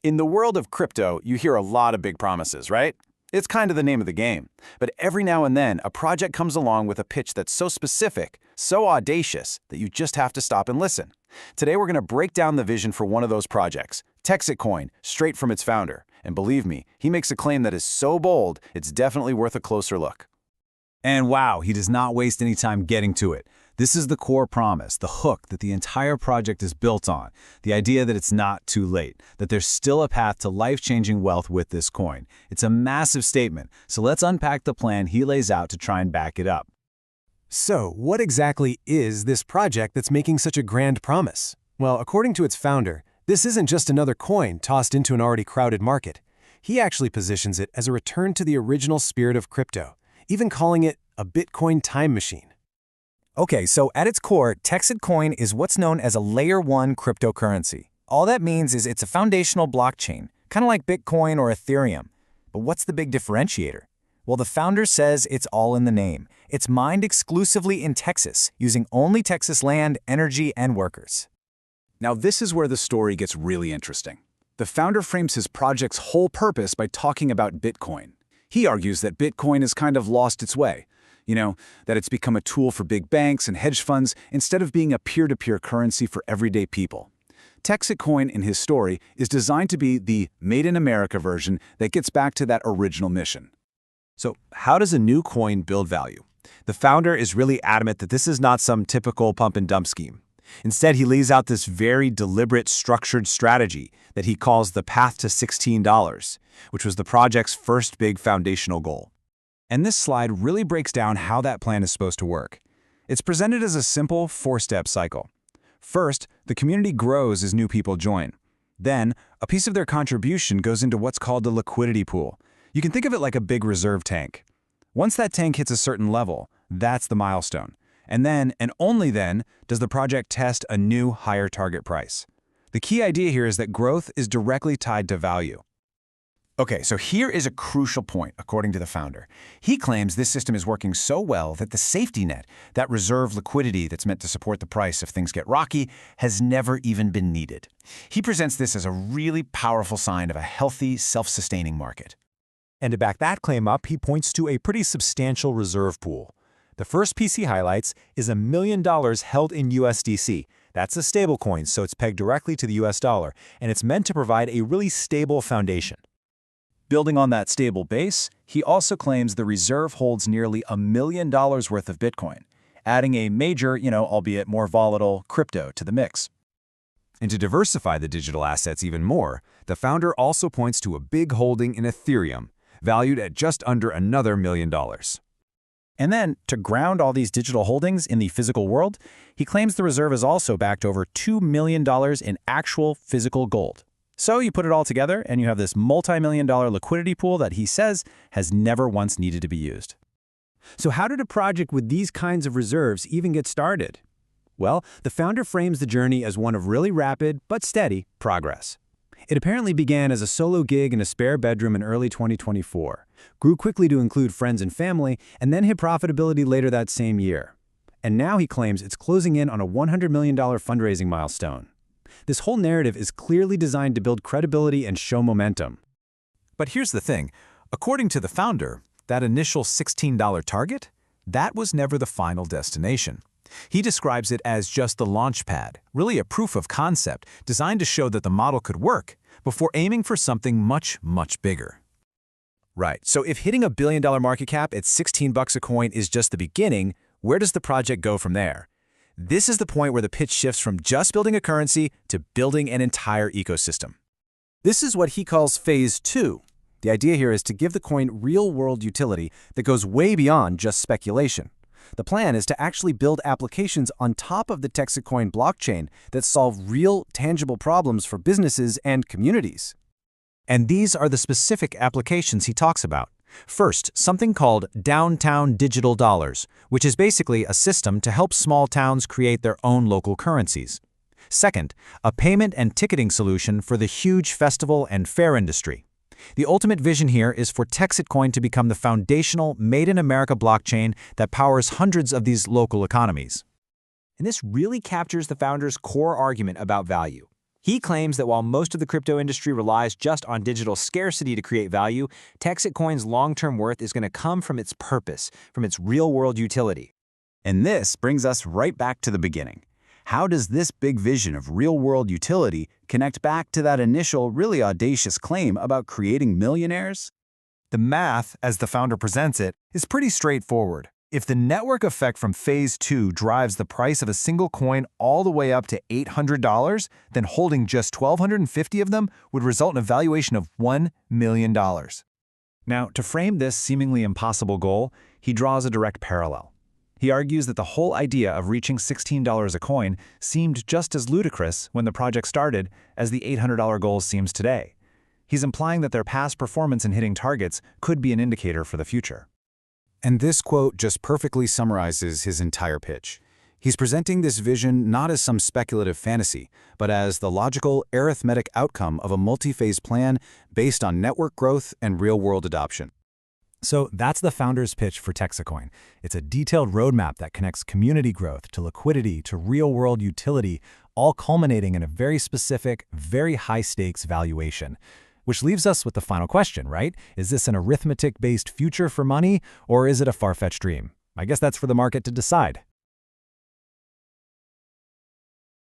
In the world of crypto, you hear a lot of big promises, right? It's kind of the name of the game. But every now and then, a project comes along with a pitch that's so specific, so audacious, that you just have to stop and listen. Today, we're going to break down the vision for one of those projects, TexitCoin, straight from its founder. And believe me, he makes a claim that is so bold, it's definitely worth a closer look. And wow, he does not waste any time getting to it. This is the core promise, the hook that the entire project is built on, the idea that it's not too late, that there's still a path to life-changing wealth with this coin. It's a massive statement, so let's unpack the plan he lays out to try and back it up. So, what exactly is this project that's making such a grand promise? Well, according to its founder, this isn't just another coin tossed into an already crowded market. He actually positions it as a return to the original spirit of crypto, even calling it a Bitcoin time machine. Okay, so at its core, TexitCoin is what's known as a Layer 1 cryptocurrency. All that means is it's a foundational blockchain, kind of like Bitcoin or Ethereum. But what's the big differentiator? Well, the founder says it's all in the name. It's mined exclusively in Texas, using only Texas land, energy, and workers. Now, this is where the story gets really interesting. The founder frames his project's whole purpose by talking about Bitcoin. He argues that Bitcoin has kind of lost its way. That it's become a tool for big banks and hedge funds instead of being a peer-to-peer currency for everyday people. TexitCoin, in his story, is designed to be the Made in America version that gets back to that original mission. So how does a new coin build value? The founder is really adamant that this is not some typical pump-and-dump scheme. Instead, he lays out this very deliberate, structured strategy that he calls the path to $16, which was the project's first big foundational goal. And this slide really breaks down how that plan is supposed to work. It's presented as a simple four-step cycle. First, the community grows as new people join. Then, a piece of their contribution goes into what's called the liquidity pool. You can think of it like a big reserve tank. Once that tank hits a certain level, that's the milestone. And then, and only then, does the project test a new, higher target price. The key idea here is that growth is directly tied to value. Okay, so here is a crucial point, according to the founder. He claims this system is working so well that the safety net, that reserve liquidity that's meant to support the price if things get rocky, has never even been needed. He presents this as a really powerful sign of a healthy, self-sustaining market. And to back that claim up, he points to a pretty substantial reserve pool. The first piece he highlights is $1 million held in USDC. That's a stablecoin, so it's pegged directly to the US dollar, and it's meant to provide a really stable foundation. Building on that stable base, he also claims the reserve holds nearly $1 million worth of Bitcoin, adding a major, albeit more volatile, crypto to the mix. And to diversify the digital assets even more, the founder also points to a big holding in Ethereum, valued at just under another $1 million. And then, to ground all these digital holdings in the physical world, he claims the reserve is also backed over $2 million in actual physical gold. So you put it all together, and you have this multi-million-dollar liquidity pool that he says has never once needed to be used. So how did a project with these kinds of reserves even get started? Well, the founder frames the journey as one of really rapid, but steady, progress. It apparently began as a solo gig in a spare bedroom in early 2024, grew quickly to include friends and family, and then hit profitability later that same year. And now he claims it's closing in on a $100 million fundraising milestone. This whole narrative is clearly designed to build credibility and show momentum. But here's the thing. According to the founder, that initial $16 target, that was never the final destination. He describes it as just the launch pad, really a proof of concept designed to show that the model could work, before aiming for something much, much bigger. Right, so if hitting $1 billion market cap at $16 a coin is just the beginning, where does the project go from there? This is the point where the pitch shifts from just building a currency to building an entire ecosystem. This is what he calls Phase 2. The idea here is to give the coin real-world utility that goes way beyond just speculation. The plan is to actually build applications on top of the TexitCoin blockchain that solve real, tangible problems for businesses and communities. And these are the specific applications he talks about. First, something called downtown digital dollars, which is basically a system to help small towns create their own local currencies. Second, a payment and ticketing solution for the huge festival and fair industry. The ultimate vision here is for TexitCoin to become the foundational Made in America blockchain that powers hundreds of these local economies. And this really captures the founder's core argument about value. He claims that while most of the crypto industry relies just on digital scarcity to create value, TexitCoin's long-term worth is going to come from its purpose, from its real-world utility. And this brings us right back to the beginning. How does this big vision of real-world utility connect back to that initial, really audacious claim about creating millionaires? The math, as the founder presents it, is pretty straightforward. If the network effect from Phase 2 drives the price of a single coin all the way up to $800, then holding just 1,250 of them would result in a valuation of $1 million. Now, to frame this seemingly impossible goal, he draws a direct parallel. He argues that the whole idea of reaching $16 a coin seemed just as ludicrous when the project started as the $800 goal seems today. He's implying that their past performance in hitting targets could be an indicator for the future. And this quote just perfectly summarizes his entire pitch. He's presenting this vision not as some speculative fantasy, but as the logical, arithmetic outcome of a multi-phase plan based on network growth and real-world adoption. So that's the founder's pitch for TexitCoin. It's a detailed roadmap that connects community growth to liquidity to real-world utility, all culminating in a very specific, very high-stakes valuation. Which leaves us with the final question, right? Is this an arithmetic-based future for money, or is it a far-fetched dream? I guess that's for the market to decide.